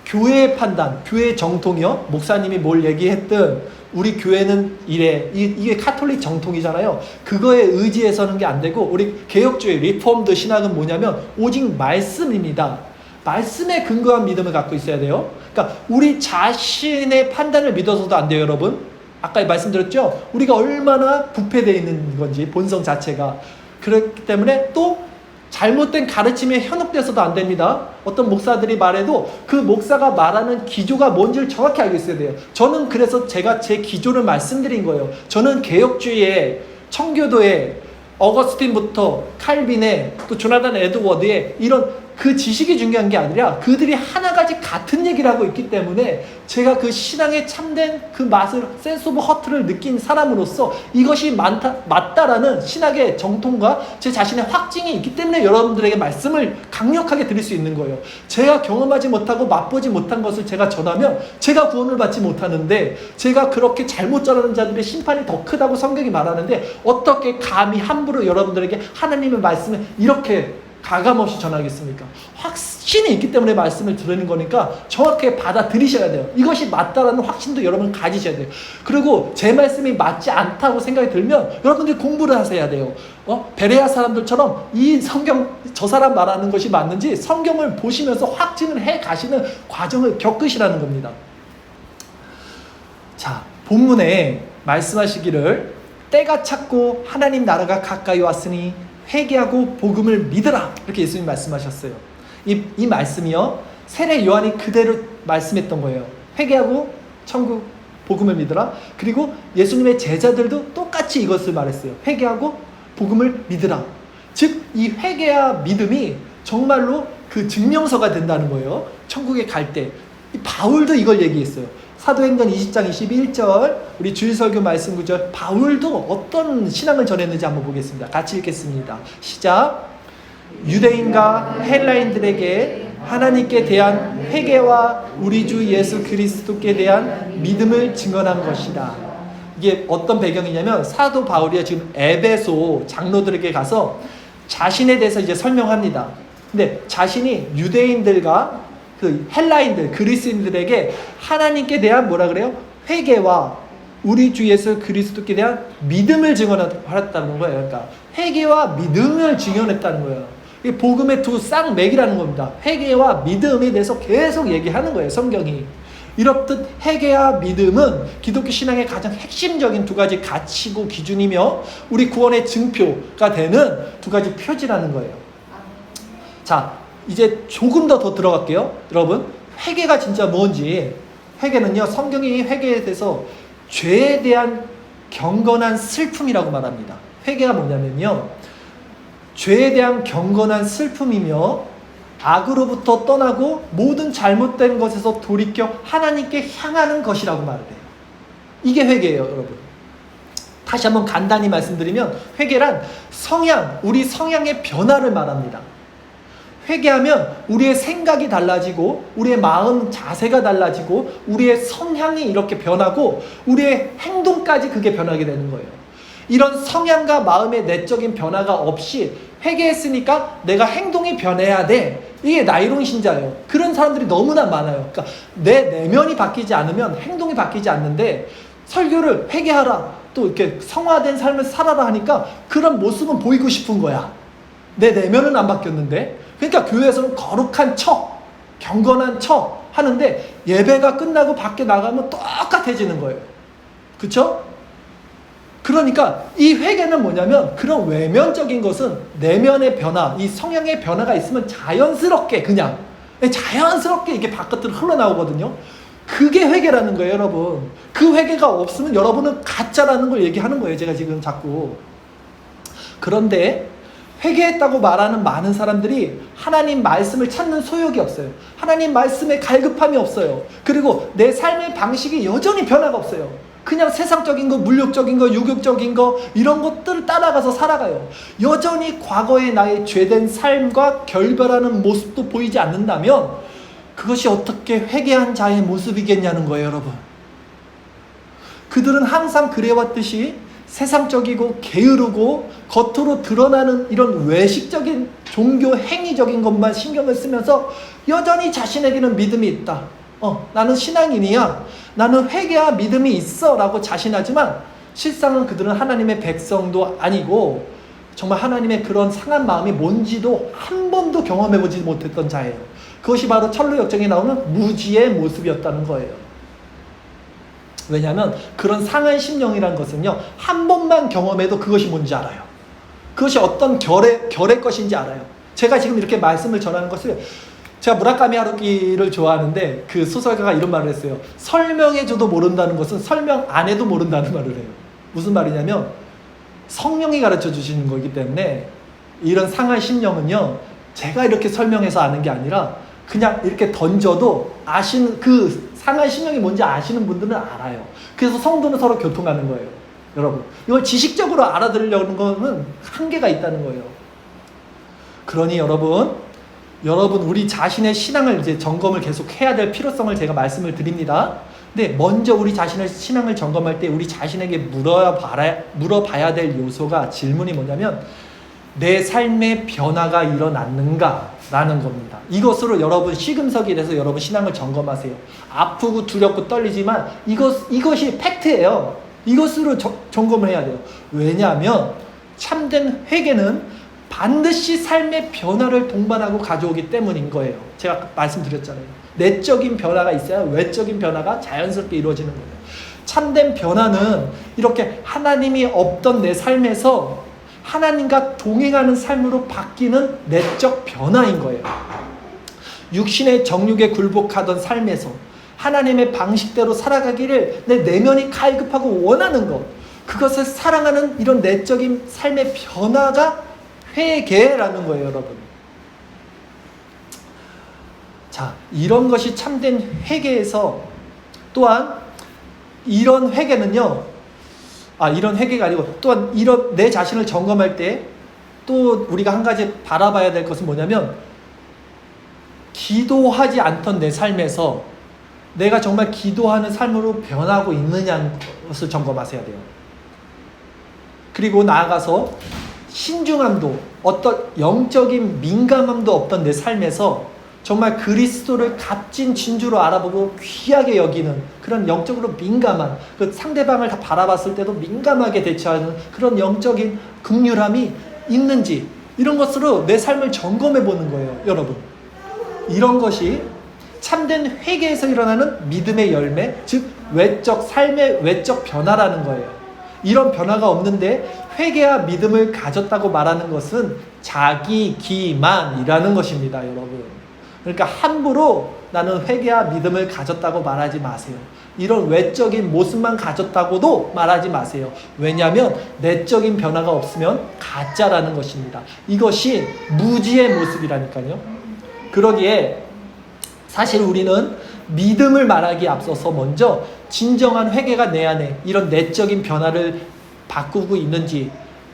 교회의 판단, 교회의 정통이요, 목사님이 뭘 얘기했든 우리 교회는 이래, 이게 카톨릭 정통이잖아요. 그거에 의지해서는 게 안 되고, 우리 개혁주의 리폼드 신학은 뭐냐면 오직 말씀입니다. 말씀에 근거한 믿음을 갖고 있어야 돼요. 그러니까 우리 자신의 판단을 믿어서도 안 돼요, 여러분. 아까 말씀드렸죠? 우리가 얼마나 부패되어 있는 건지, 본성 자체가. 그렇기 때문에 또 잘못된 가르침에 현혹돼서도 안 됩니다. 어떤 목사들이 말해도 그 목사가 말하는 기조가 뭔지를 정확히 알고 있어야 돼요. 저는 그래서 제가 제 기조를 말씀드린 거예요. 저는 개혁주의의, 청교도의, 어거스틴부터 칼빈의, 또 조나단 에드워드의 이런 그 지식이 중요한 게 아니라 그들이 하나같이 같은 얘기를 하고 있기 때문에 제가 그 신앙의 참된 그 맛을, 센스 오브 허트를 느낀 사람으로서 이것이 맞다라는 신학의 정통과 제 자신의 확증이 있기 때문에 여러분들에게 말씀을 강력하게 드릴 수 있는 거예요. 제가 경험하지 못하고 맛보지 못한 것을 제가 전하면 제가 구원을 받지 못하는데, 제가 그렇게 잘못 전하는 자들의 심판이 더 크다고 성경이 말하는데 어떻게 감히 함부로 여러분들에게 하나님의 말씀을 이렇게 가감없이 전하겠습니까? 확신이 있기 때문에 말씀을 들으는 거니까 정확하게 받아들이셔야 돼요. 이것이 맞다라는 확신도 여러분 가지셔야 돼요. 그리고 제 말씀이 맞지 않다고 생각이 들면 여러분들이 공부를 하셔야 돼요. 베레아 사람들처럼 이 성경, 저 사람 말하는 것이 맞는지 성경을 보시면서 확증을 해 가시는 과정을 겪으시라는 겁니다. 자, 본문에 말씀하시기를 때가 찼고 하나님 나라가 가까이 왔으니 회개하고 복음을 믿으라, 이렇게 예수님이 말씀하셨어요. 이 말씀이요, 세례 요한이 그대로 말씀했던 거예요. 회개하고 천국 복음을 믿으라. 그리고 예수님의 제자들도 똑같이 이것을 말했어요. 회개하고 복음을 믿으라. 즉 이 회개와 믿음이 정말로 그 증명서가 된다는 거예요. 천국에 갈 때. 바울도 이걸 얘기했어요. 사도행전 20장 21절 우리 주일설교 말씀 구절 바울도 어떤 신앙을 전했는지 한번 보겠습니다. 같이 읽겠습니다. 시작. 유대인과 헬라인들에게 하나님께 대한 회개와 우리 주 예수 그리스도께 대한 믿음을 증언한 것이다. 이게 어떤 배경이냐면 사도 바울이 지금 에베소 장로들에게 가서 자신에 대해서 이제 설명합니다. 근데 자신이 유대인들과 그 헬라인들, 그리스인들에게 하나님께 대한 뭐라 그래요? 회개와 우리 주 예수 그리스도께 대한 믿음을 증언했다는 거예요. 그러니까 회개와 믿음을 증언했다는 거예요. 이게 복음의 두 쌍맥이라는 겁니다. 회개와 믿음에 대해서 계속 얘기하는 거예요. 성경이. 이렇듯 회개와 믿음은 기독교 신앙의 가장 핵심적인 두 가지 가치고 기준이며 우리 구원의 증표가 되는 두 가지 표지라는 거예요. 자, 이제 조금 더 들어갈게요. 여러분, 회개가 진짜 뭔지. 회개는요, 성경이 회개에 대해서 죄에 대한 경건한 슬픔이라고 말합니다. 회개가 뭐냐면요, 죄에 대한 경건한 슬픔이며 악으로부터 떠나고 모든 잘못된 것에서 돌이켜 하나님께 향하는 것이라고 말해요. 이게 회개예요, 여러분. 다시 한번 간단히 말씀드리면 회개란 성향, 우리 성향의 변화를 말합니다. 회개하면 우리의 생각이 달라지고 우리의 마음 자세가 달라지고 우리의 성향이 이렇게 변하고 우리의 행동까지 그게 변하게 되는 거예요. 이런 성향과 마음의 내적인 변화가 없이 회개했으니까 내가 행동이 변해야 돼. 이게 나이론 신자예요. 그런 사람들이 너무나 많아요. 그러니까 내 내면이 바뀌지 않으면 행동이 바뀌지 않는데 설교를 회개하라, 또 이렇게 성화된 삶을 살아라 하니까 그런 모습은 보이고 싶은 거야. 내 내면은 안 바뀌었는데. 그러니까 교회에서는 거룩한 척, 경건한 척 하는데 예배가 끝나고 밖에 나가면 똑같아지는 거예요. 그쵸? 그러니까 이 회개는 뭐냐면 그런 외면적인 것은 내면의 변화, 이 성향의 변화가 있으면 자연스럽게 그냥 자연스럽게 이게 바깥으로 흘러나오거든요. 그게 회개라는 거예요, 여러분. 그 회개가 없으면 여러분은 가짜라는 걸 얘기하는 거예요, 제가 지금 자꾸. 그런데 회개했다고 말하는 많은 사람들이 하나님 말씀을 찾는 소욕이 없어요. 하나님 말씀에 갈급함이 없어요. 그리고 내 삶의 방식이 여전히 변화가 없어요. 그냥 세상적인 거, 물욕적인 거, 유격적인 거 이런 것들을 따라가서 살아가요. 여전히 과거의 나의 죄된 삶과 결별하는 모습도 보이지 않는다면 그것이 어떻게 회개한 자의 모습이겠냐는 거예요, 여러분. 그들은 항상 그래왔듯이 세상적이고 게으르고 겉으로 드러나는 이런 외식적인 종교 행위적인 것만 신경을 쓰면서 여전히 자신에게는 믿음이 있다. 나는 신앙인이야. 나는 회개와 믿음이 있어 라고 자신하지만 실상은 그들은 하나님의 백성도 아니고 정말 하나님의 그런 상한 마음이 뭔지도 한 번도 경험해보지 못했던 자예요. 그것이 바로 철로역정에 나오는 무지의 모습이었다는 거예요. 왜냐하면 그런 상한 심령이란 것은요, 한 번만 경험해도 그것이 뭔지 알아요. 그것이 어떤 결의 것인지 알아요. 제가 지금 이렇게 말씀을 전하는 것을, 제가 무라카미 하루키를 좋아하는데 그 소설가가 이런 말을 했어요. 설명해줘도 모른다는 것은 설명 안 해도 모른다는 말을 해요. 무슨 말이냐면 성령이 가르쳐 주시는 거기 때문에 이런 상한 심령은요, 제가 이렇게 설명해서 아는 게 아니라 그냥 이렇게 던져도 아시는, 그 상한 심령이 뭔지 아시는 분들은 알아요. 그래서 성도는 서로 교통하는 거예요. 여러분, 이걸 지식적으로 알아들으려는 거는 한계가 있다는 거예요. 그러니 여러분 우리 자신의 신앙을 이제 점검을 계속 해야 될 필요성을 제가 말씀을 드립니다. 근데 먼저 우리 자신의 신앙을 점검할 때 우리 자신에게 물어봐야 될 요소가, 질문이 뭐냐면 내 삶의 변화가 일어났는가라는 겁니다. 이것으로 여러분 시금석이 돼서 여러분 신앙을 점검하세요. 아프고 두렵고 떨리지만 이것이 팩트예요. 이것으로 점검을 해야 돼요. 왜냐하면 참된 회개는 반드시 삶의 변화를 동반하고 가져오기 때문인 거예요. 제가 말씀드렸잖아요. 내적인 변화가 있어야 외적인 변화가 자연스럽게 이루어지는 거예요. 참된 변화는 이렇게 하나님이 없던 내 삶에서 하나님과 동행하는 삶으로 바뀌는 내적 변화인 거예요. 육신의 정욕에 굴복하던 삶에서 하나님의 방식대로 살아가기를 내 내면이 갈급하고 원하는 것, 그것을 사랑하는 이런 내적인 삶의 변화가 회개라는 거예요, 여러분. 자, 이런 것이 참된 회개에서 또한 이런 회개는요, 이런 회개가 아니고 또한 이런 내 자신을 점검할 때 또 우리가 한 가지 바라봐야 될 것은 뭐냐면, 기도하지 않던 내 삶에서 내가 정말 기도하는 삶으로 변하고 있느냐는 것을 점검하셔야 돼요. 그리고 나아가서 신중함도, 어떤 영적인 민감함도 없던 내 삶에서 정말 그리스도를 값진 진주로 알아보고 귀하게 여기는 그런 영적으로 민감한, 그 상대방을 다 바라봤을 때도 민감하게 대처하는 그런 영적인 긍휼함이 있는지, 이런 것으로 내 삶을 점검해 보는 거예요, 여러분. 이런 것이 참된 회개에서 일어나는 믿음의 열매, 즉 외적 삶의 외적 변화라는 거예요. 이런 변화가 없는데 회개와 믿음을 가졌다고 말하는 것은 자기 기만이라는 것입니다, 여러분. 그러니까 함부로 나는 회개와 믿음을 가졌다고 말하지 마세요. 이런 외적인 모습만 가졌다고도 말하지 마세요. 왜냐하면 내적인 변화가 없으면 가짜라는 것입니다. 이것이 무지의 모습이라니까요. 그러기에 사실 우리는 믿음을 말하기에 앞서서 먼저 진정한 회개가 내 안에 이런 내적인 변화를 바꾸고 있는지,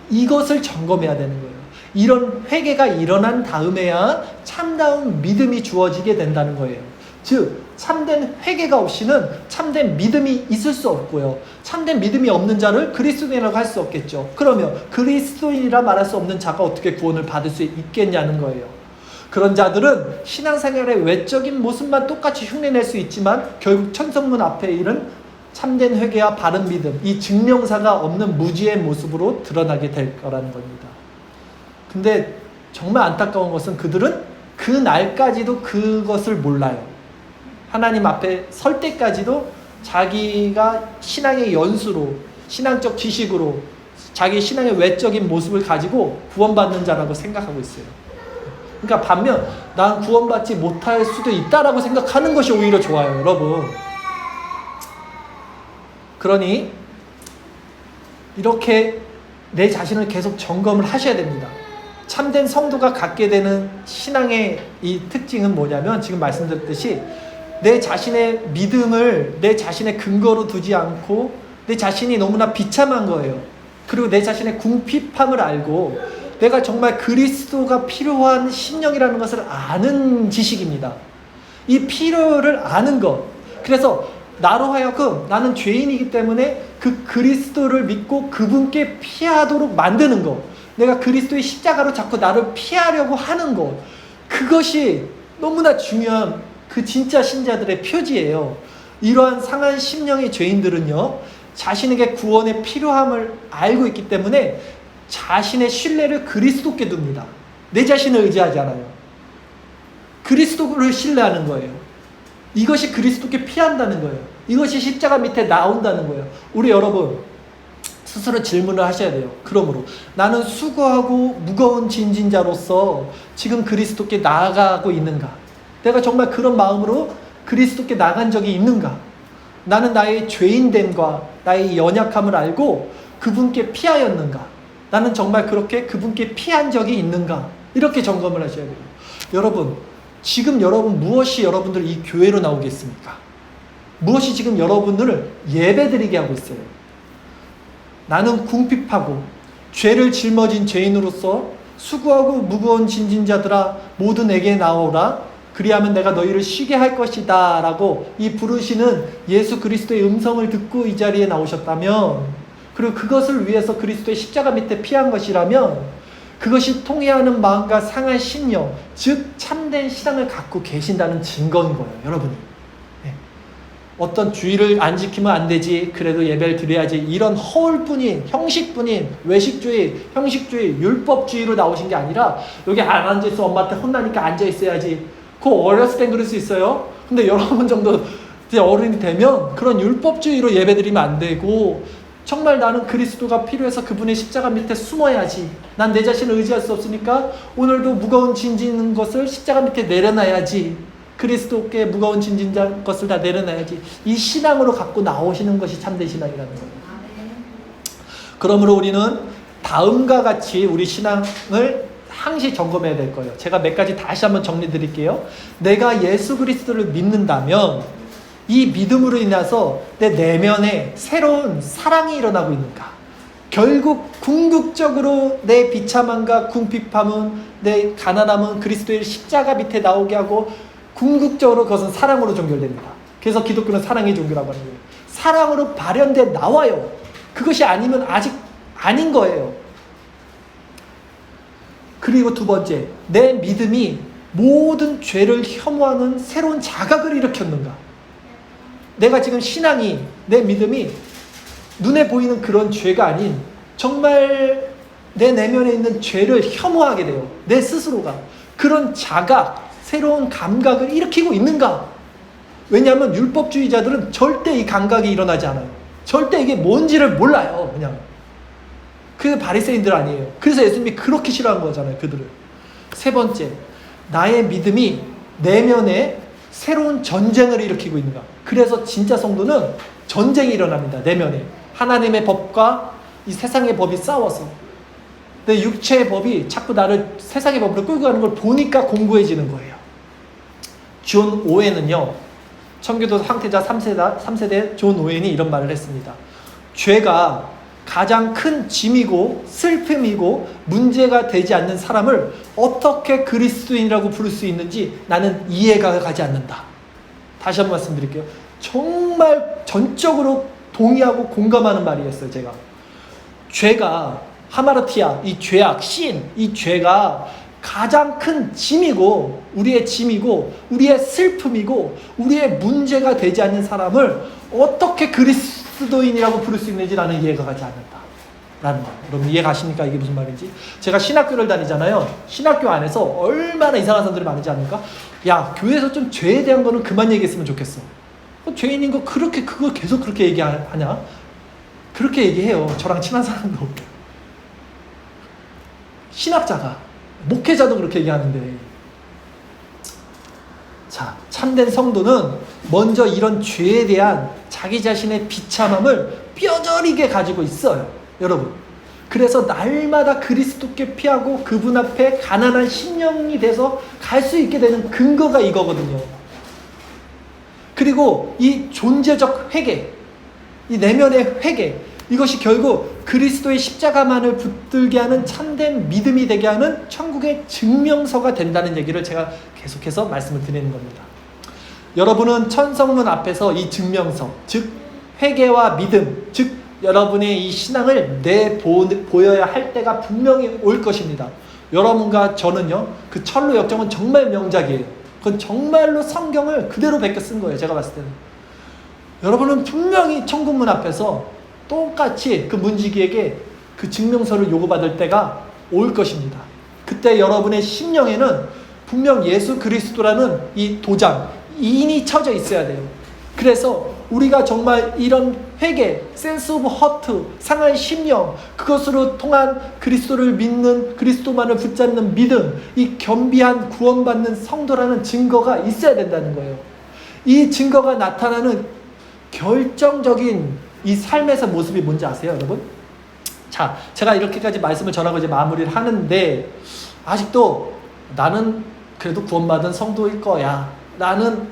이것을 점검해야 되는 거예요. 이런 회개가 일어난 다음에야 참다운 믿음이 주어지게 된다는 거예요. 즉 참된 회개가 없이는 참된 믿음이 있을 수 없고요. 참된 믿음이 없는 자를 그리스도인이라고 할 수 없겠죠. 그러면 그리스도인이라 말할 수 없는 자가 어떻게 구원을 받을 수 있겠냐는 거예요. 그런 자들은 신앙생활의 외적인 모습만 똑같이 흉내낼 수 있지만 결국 천성문 앞에 이른 참된 회개와 바른 믿음, 이 증명사가 없는 무지의 모습으로 드러나게 될 거라는 겁니다. 근데 정말 안타까운 것은 그들은 그 날까지도 그것을 몰라요. 하나님 앞에 설 때까지도 자기가 신앙의 연수로, 신앙적 지식으로 자기 신앙의 외적인 모습을 가지고 구원받는 자라고 생각하고 있어요. 그러니까 반면 난 구원받지 못할 수도 있다라고 생각하는 것이 오히려 좋아요, 여러분. 그러니 이렇게 내 자신을 계속 점검을 하셔야 됩니다. 참된 성도가 갖게 되는 신앙의 이 특징은 뭐냐면, 지금 말씀드렸듯이 내 자신의 믿음을 내 자신의 근거로 두지 않고 내 자신이 너무나 비참한 거예요. 그리고 내 자신의 궁핍함을 알고 내가 정말 그리스도가 필요한 심령이라는 것을 아는 지식입니다. 이 필요를 아는 것. 그래서 나로 하여금 나는 죄인이기 때문에 그 그리스도를 믿고 그분께 피하도록 만드는 것. 내가 그리스도의 십자가로 자꾸 나를 피하려고 하는 것. 그것이 너무나 중요한 그 진짜 신자들의 표지예요. 이러한 상한 심령의 죄인들은요, 자신에게 구원의 필요함을 알고 있기 때문에 자신의 신뢰를 그리스도께 둡니다. 내 자신을 의지하지 않아요. 그리스도를 신뢰하는 거예요. 이것이 그리스도께 피한다는 거예요. 이것이 십자가 밑에 나온다는 거예요. 우리 여러분 스스로 질문을 하셔야 돼요. 그러므로 나는 수고하고 무거운 진진자로서 지금 그리스도께 나아가고 있는가? 내가 정말 그런 마음으로 그리스도께 나간 적이 있는가? 나는 나의 죄인됨과 나의 연약함을 알고 그분께 피하였는가? 나는 정말 그렇게 그분께 피한 적이 있는가? 이렇게 점검을 하셔야 돼요. 여러분, 지금 여러분 무엇이 여러분들 이 교회로 나오겠습니까? 무엇이 지금 여러분들을 예배드리게 하고 있어요? 나는 궁핍하고 죄를 짊어진 죄인으로서 수고하고 무거운 진진자들아 모두 내게 나오라. 그리하면 내가 너희를 쉬게 할 것이다 라고 이 부르시는 예수 그리스도의 음성을 듣고 이 자리에 나오셨다면, 그리고 그것을 위해서 그리스도의 십자가 밑에 피한 것이라면, 그것이 통해하는 마음과 상한 심령, 즉 참된 신앙을 갖고 계신다는 증거인 거예요, 여러분이. 어떤 주의를 안 지키면 안 되지, 그래도 예배를 드려야지, 이런 허울뿐인, 형식뿐인 외식주의, 형식주의, 율법주의로 나오신 게 아니라, 여기 안 앉아있어, 엄마한테 혼나니까 앉아있어야지. 그거 어렸을 땐 그럴 수 있어요. 근데 여러분 정도 이제 어른이 되면 그런 율법주의로 예배드리면 안 되고, 정말 나는 그리스도가 필요해서 그분의 십자가 밑에 숨어야지. 난 내 자신을 의지할 수 없으니까 오늘도 무거운 짐 지는 것을 십자가 밑에 내려놔야지. 그리스도께 무거운 짐진 것을 다 내려놔야지. 이 신앙으로 갖고 나오시는 것이 참된 신앙이라는 거예요. 그러므로 우리는 다음과 같이 우리 신앙을 항시 점검해야 될 거예요. 제가 몇 가지 다시 한번 정리 드릴게요. 내가 예수 그리스도를 믿는다면 이 믿음으로 인해서 내 내면에 새로운 사랑이 일어나고 있는가? 결국 궁극적으로 내 비참함과 궁핍함은, 내 가난함은 그리스도의 십자가 밑에 나오게 하고 궁극적으로 그것은 사랑으로 종결됩니다. 그래서 기독교는 사랑의 종교라고 하는 거예요. 사랑으로 발현돼 나와요. 그것이 아니면 아직 아닌 거예요. 그리고 두 번째, 내 믿음이 모든 죄를 혐오하는 새로운 자각을 일으켰는가? 내가 지금 신앙이, 내 믿음이 눈에 보이는 그런 죄가 아닌 정말 내 내면에 있는 죄를 혐오하게 돼요. 내 스스로가. 그런 자각, 새로운 감각을 일으키고 있는가? 왜냐하면 율법주의자들은 절대 이 감각이 일어나지 않아요. 절대 이게 뭔지를 몰라요. 그냥. 그 바리새인들 아니에요. 그래서 예수님이 그렇게 싫어한 거잖아요. 그들을. 세 번째, 나의 믿음이 내면에 새로운 전쟁을 일으키고 있는가? 그래서 진짜 성도는 전쟁이 일어납니다. 내면에. 하나님의 법과 이 세상의 법이 싸워서. 내 육체의 법이 자꾸 나를 세상의 법으로 끌고 가는 걸 보니까 공고해지는 거예요. 존 오웬은요, 청교도 황태자 3세대 존 오웬이 이런 말을 했습니다. 죄가 가장 큰 짐이고 슬픔이고 문제가 되지 않는 사람을 어떻게 그리스도인이라고 부를 수 있는지 나는 이해가 가지 않는다. 다시 한번 말씀드릴게요. 정말 전적으로 동의하고 공감하는 말이었어요. 제가 죄가 하마르티아, 이 죄악, 신, 이 죄가 가장 큰 짐이고 우리의 짐이고 우리의 슬픔이고 우리의 문제가 되지 않는 사람을 어떻게 그리스도인이라고 부를 수 있는지 나는 이해가 가지 않는다 라는 말. 여러분 이해 가십니까? 이게 무슨 말인지? 제가 신학교를 다니잖아요. 신학교 안에서 얼마나 이상한 사람들이 많은지 아닙니까? 야, 교회에서 좀 죄에 대한 거는 그만 얘기했으면 좋겠어. 죄인인 거 그렇게 그걸 계속 그렇게 얘기하냐? 그렇게 얘기해요. 저랑 친한 사람도. 신학자가, 목회자도 그렇게 얘기하는데. 자, 참된 성도는 먼저 이런 죄에 대한 자기 자신의 비참함을 뼈저리게 가지고 있어요. 여러분. 그래서 날마다 그리스도께 피하고 그분 앞에 가난한 심령이 돼서 갈 수 있게 되는 근거가 이거거든요. 그리고 이 존재적 회개, 이 내면의 회개, 이것이 결국 그리스도의 십자가만을 붙들게 하는 참된 믿음이 되게 하는 천국의 증명서가 된다는 얘기를 제가 계속해서 말씀을 드리는 겁니다. 여러분은 천성문 앞에서 이 증명서, 즉 회개와 믿음, 즉 여러분의 이 신앙을 내보여야 할 때가 분명히 올 것입니다. 여러분과 저는요, 그 철로 역정은 정말 명작이에요. 그건 정말로 성경을 그대로 베껴 쓴 거예요. 제가 봤을 때는. 여러분은 분명히 천국문 앞에서 똑같이 그 문지기에게 그 증명서를 요구받을 때가 올 것입니다. 그때 여러분의 심령에는 분명 예수 그리스도라는 이 도장, 인이 쳐져 있어야 돼요. 그래서 우리가 정말 이런 회개, 센스 오브 허트, 상한 심령, 그것으로 통한 그리스도를 믿는, 그리스도만을 붙잡는 믿음, 이 겸비한 구원받는 성도라는 증거가 있어야 된다는 거예요. 이 증거가 나타나는 결정적인 이 삶에서 모습이 뭔지 아세요, 여러분? 자, 제가 이렇게까지 말씀을 전하고 이제 마무리를 하는데, 아직도 나는 그래도 구원받은 성도일 거야. 나는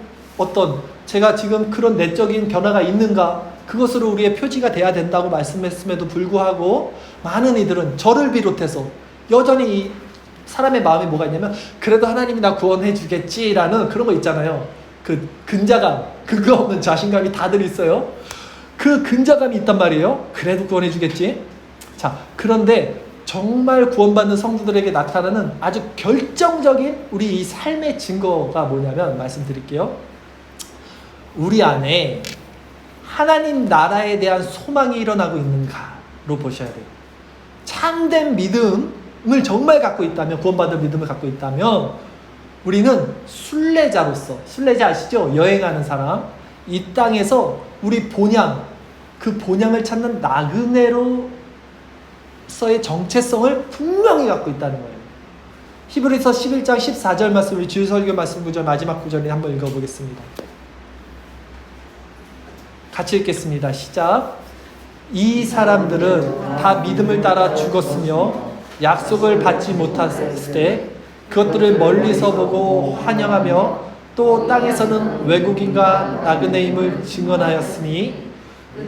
제가 지금 그런 내적인 변화가 있는가? 그것으로 우리의 표지가 돼야 된다고 말씀했음에도 불구하고 많은 이들은 저를 비롯해서 여전히 이 사람의 마음에 뭐가 있냐면 그래도 하나님이 나 구원해 주겠지라는 그런 거 있잖아요. 그 근자감, 근거 없는 자신감이 다들 있어요. 그 근자감이 있단 말이에요. 그래도 구원해 주겠지. 자, 그런데 정말 구원받는 성도들에게 나타나는 아주 결정적인 우리 이 삶의 증거가 뭐냐면 말씀드릴게요. 우리 안에 하나님 나라에 대한 소망이 일어나고 있는가로 보셔야 돼요. 참된 믿음을 정말 갖고 있다면, 구원받은 믿음을 갖고 있다면 우리는 순례자로서, 순례자 아시죠? 여행하는 사람. 이 땅에서 우리 본향, 그 본향을 찾는 나그네로서의 정체성을 분명히 갖고 있다는 거예요. 히브리서 11장 14절 말씀, 우리 주일 설교 말씀 구절 마지막 구절을 한번 읽어보겠습니다. 같이 읽겠습니다. 시작. 이 사람들은 다 믿음을 따라 죽었으며 약속을 받지 못했을 때 그것들을 멀리서 보고 환영하며 또 땅에서는 외국인과 나그네임을 증언하였으니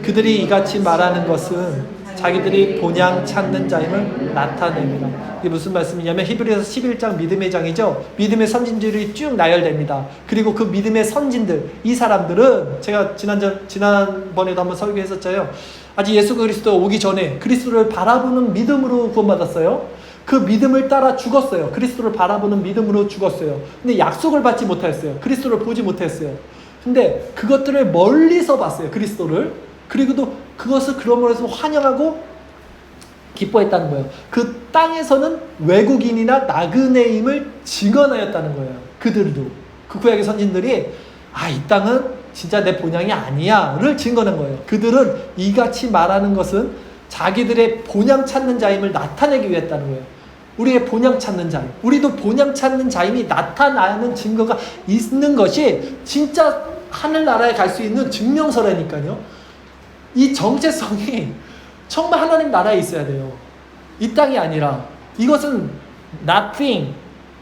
그들이 이같이 말하는 것은 자기들이 본향 찾는 자임을 나타냅니다. 이게 무슨 말씀이냐면 히브리서 11장 믿음의 장이죠. 믿음의 선진들이 쭉 나열됩니다. 그리고 그 믿음의 선진들, 이 사람들은 제가 지난번에도 한번 설교했었잖아요. 아직 예수 그리스도 오기 전에 그리스도를 바라보는 믿음으로 구원받았어요. 그 믿음을 따라 죽었어요. 그리스도를 바라보는 믿음으로 죽었어요. 근데 약속을 받지 못했어요. 그리스도를 보지 못했어요. 근데 그것들을 멀리서 봤어요. 그리스도를. 그리고도 그것을 그러므로 해서 환영하고 기뻐했다는 거예요. 그 땅에서는 외국인이나 나그네임을 증언하였다는 거예요. 그들도. 그 구약의 선진들이 이 땅은 진짜 내 본향이 아니야를 증거한 거예요. 그들은 이같이 말하는 것은 자기들의 본향 찾는 자임을 나타내기 위해 했다는 거예요. 우리의 본향 찾는 자임, 우리도 본향 찾는 자임이 나타나는 증거가 있는 것이 진짜 하늘나라에 갈 수 있는 증명서라니까요. 이 정체성이 정말 하나님 나라에 있어야 돼요. 이 땅이 아니라. 이것은 nothing,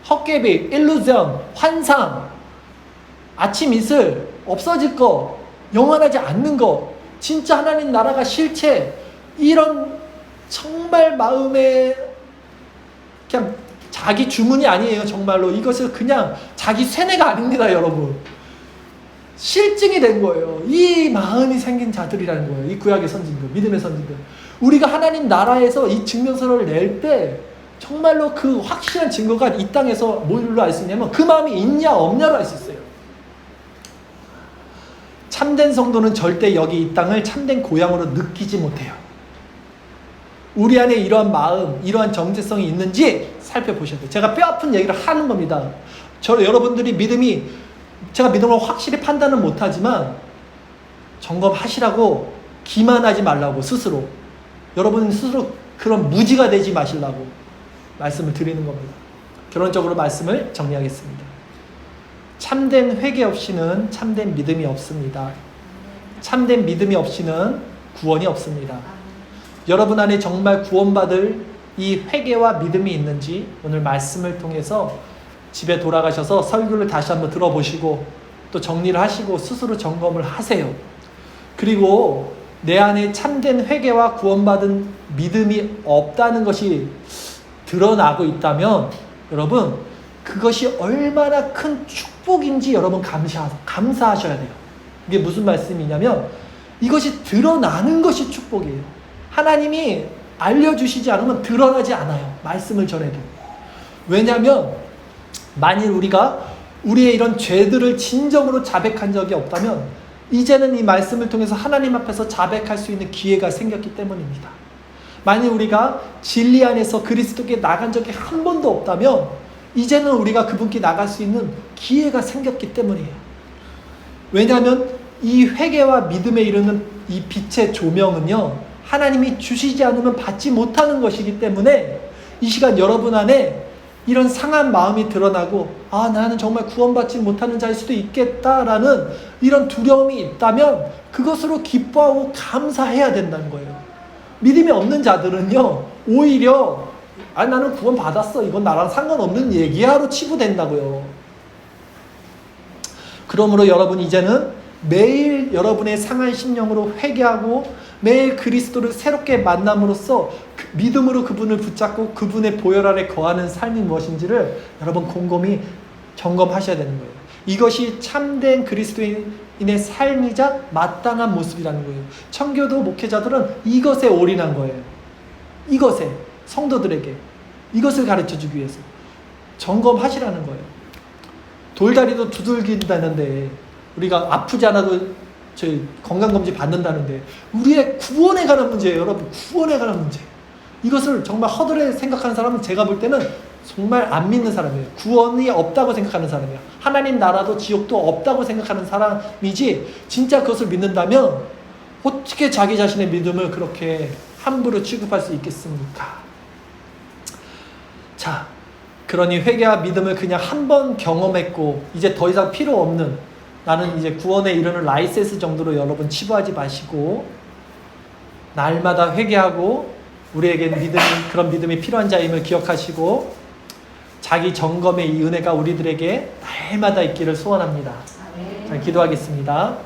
헛개비, illusion, 환상, 아침 이슬, 없어질 거, 영원하지 않는 거, 진짜 하나님 나라가 실체, 이런 정말 마음에 그냥 자기 주문이 아니에요. 정말로 이것을 그냥 자기 쇠뇌가 아닙니다. 여러분, 실증이 된 거예요. 이 마음이 생긴 자들이라는 거예요. 이 구약의 선진들, 믿음의 선진들. 우리가 하나님 나라에서 이 증명서를 낼 때 정말로 그 확실한 증거가 이 땅에서 뭘로 알 수 있냐면 그 마음이 있냐 없냐로 알 수 있어요. 참된 성도는 절대 여기 이 땅을 참된 고향으로 느끼지 못해요. 우리 안에 이러한 마음, 이러한 정체성이 있는지 살펴보셔야 돼요. 제가 뼈아픈 얘기를 하는 겁니다. 여러분들이 제가 믿음을 확실히 판단은 못하지만 점검하시라고, 기만하지 말라고, 스스로. 여러분 스스로 그런 무지가 되지 마시려고 말씀을 드리는 겁니다. 결론적으로 말씀을 정리하겠습니다. 참된 회개 없이는 참된 믿음이 없습니다. 참된 믿음이 없이는 구원이 없습니다. 여러분 안에 정말 구원받을 이 회개와 믿음이 있는지 오늘 말씀을 통해서 집에 돌아가셔서 설교를 다시 한번 들어보시고 또 정리를 하시고 스스로 점검을 하세요. 그리고 내 안에 참된 회개와 구원받은 믿음이 없다는 것이 드러나고 있다면 여러분 그것이 얼마나 큰 축복인지 여러분 감사하셔야 돼요. 이게 무슨 말씀이냐면 이것이 드러나는 것이 축복이에요. 하나님이 알려주시지 않으면 드러나지 않아요. 말씀을 전해도. 왜냐하면 만일 우리가 우리의 이런 죄들을 진정으로 자백한 적이 없다면 이제는 이 말씀을 통해서 하나님 앞에서 자백할 수 있는 기회가 생겼기 때문입니다. 만일 우리가 진리 안에서 그리스도께 나간 적이 한 번도 없다면 이제는 우리가 그분께 나갈 수 있는 기회가 생겼기 때문이에요. 왜냐하면 이 회개와 믿음에 이르는 이 빛의 조명은요, 하나님이 주시지 않으면 받지 못하는 것이기 때문에 이 시간 여러분 안에 이런 상한 마음이 드러나고 나는 정말 구원받지 못하는 자일 수도 있겠다라는 이런 두려움이 있다면 그것으로 기뻐하고 감사해야 된다는 거예요. 믿음이 없는 자들은요 오히려 나는 구원받았어, 이건 나랑 상관없는 얘기야로 치부된다고요. 그러므로 여러분 이제는 매일 여러분의 상한 심령으로 회개하고 매일 그리스도를 새롭게 만남으로써 믿음으로 그분을 붙잡고 그분의 보혈 아래 거하는 삶이 무엇인지를 여러분 곰곰이 점검하셔야 되는 거예요. 이것이 참된 그리스도인의 삶이자 마땅한 모습이라는 거예요. 청교도 목회자들은 이것에 올인한 거예요. 이것에, 성도들에게 이것을 가르쳐주기 위해서 점검하시라는 거예요. 돌다리도 두들긴다는데 우리가 아프지 않아도 저희 건강검진 받는다는데 우리의 구원에 관한 문제예요. 여러분, 구원에 관한 문제. 이것을 정말 허들에 생각하는 사람은 제가 볼 때는 정말 안 믿는 사람이에요. 구원이 없다고 생각하는 사람이에요. 하나님 나라도 지옥도 없다고 생각하는 사람이지 진짜 그것을 믿는다면 어떻게 자기 자신의 믿음을 그렇게 함부로 취급할 수 있겠습니까? 자, 그러니 회개와 믿음을 그냥 한 번 경험했고 이제 더 이상 필요 없는, 나는 이제 구원에 이르는 라이센스 정도로 여러분 치부하지 마시고 날마다 회개하고 우리에겐 그런 믿음이 필요한 자임을 기억하시고 자기 점검의 이 은혜가 우리들에게 날마다 있기를 소원합니다. 자, 기도하겠습니다.